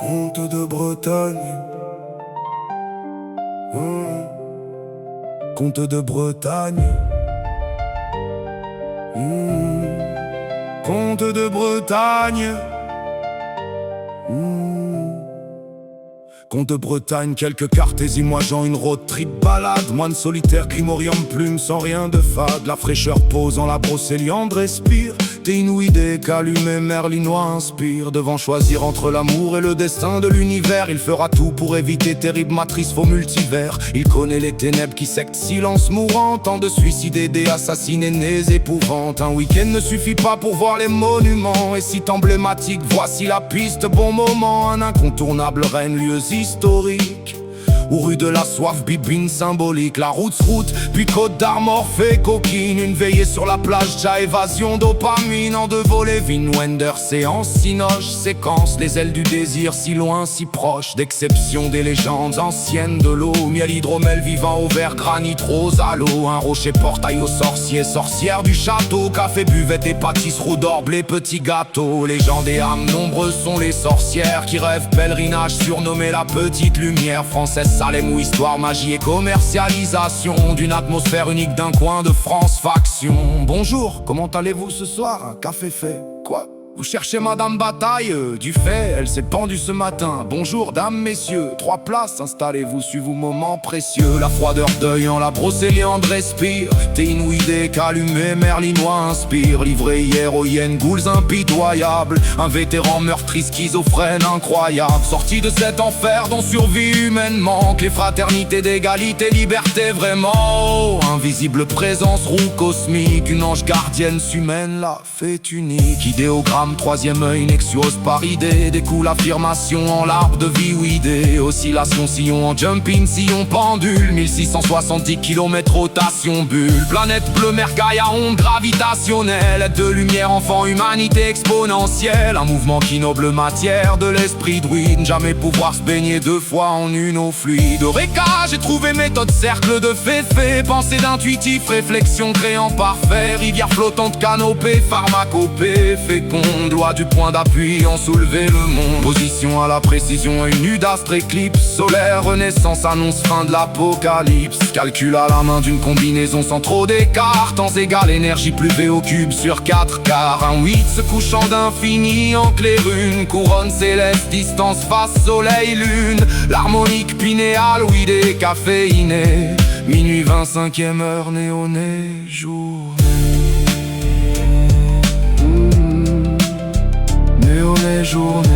Comte de Bretagne. Comte de Bretagne. Comte de Bretagne. Comte de Bretagne, quelques cartésies, moi Jean, une road trip balade. Moine solitaire, grimorium, plume, sans rien de fade. La fraîcheur pose en la brocéliande respire. T'es inouï, décalumé, merlinois inspire. Devant choisir entre l'amour et le destin de l'univers, il fera tout pour éviter terrible matrice, faux multivers. Il connaît les ténèbres qui sectent silence mourant. Tant de suicidés, des assassinés, nés épouvantes. Un week-end ne suffit pas pour voir les monuments. Et sites emblématiques, voici la piste, bon moment. Un incontournable Rennes, lieux historiques ou rue de la soif, bibine symbolique. La route, puis Côte d'Armor fait coquine. Une veillée sur la plage, déjà évasion, dopamine. En deux volets, Wender, séance, cinoche, séquence. Les ailes du désir, si loin, si proche. D'exception des légendes anciennes de l'eau. Miel, hydromel, vivant au vert, granit, rose à l'eau. Un rocher, portail aux sorciers, sorcières du château. Café, buvette et pâtisses, roue d'or, blé, petits gâteaux. Légendes et âmes nombreuses sont les sorcières qui rêvent pèlerinage, surnommée la petite lumière française. Salem où histoire, magie et commercialisation d'une atmosphère unique d'un coin de France faction. Bonjour, comment allez-vous ce soir? Un café fait. Quoi? Vous cherchez Madame Bataille? Du fait, elle s'est pendue ce matin. Bonjour, dames, messieurs, 3 places, installez-vous, suivez-vous, moment précieux. La froideur deuil en la brocéliande respire. T'es inouï, décalumé, merlinois inspire. Livré hier aux hyènes, ghouls impitoyables. Un vétéran meurtri, schizophrène incroyable. Sorti de cet enfer dont survie humaine manque. Les fraternités d'égalité, liberté vraiment. Oh, invisible présence, roue cosmique. Une ange gardienne s'humaine, la fête unique. Idéogramme, troisième œil, nexuose par idée. Découle affirmation en l'arbre de vie ou idée. Oscillation, sillon en jumping, sillon pendule. 1670 km rotation bulle. Planète bleue, mer Gaïa, onde gravitationnelle. Aide de lumière, enfant, humanité exponentielle. Un mouvement qui noble matière de l'esprit druide. Jamais pouvoir se baigner 2 fois en une eau fluide. Eureka, j'ai trouvé méthode, cercle de féfé. Pensée d'intuitif, réflexion créant parfait. Rivière flottante, canopée, pharmacopée, féconde. Loi du point d'appui en soulever le monde. Position à la précision, une nue d'astre, éclipse solaire, renaissance annonce fin de l'apocalypse. Calcul à la main d'une combinaison sans trop d'écart. Temps égal, énergie plus V au cube sur 4 quarts. Un 8 se couchant d'infini en clair, une couronne céleste, distance face soleil lune. L'harmonique pinéale, oui, décaféiné. Minuit 25e heure, néonée, journée. Néonée, journée.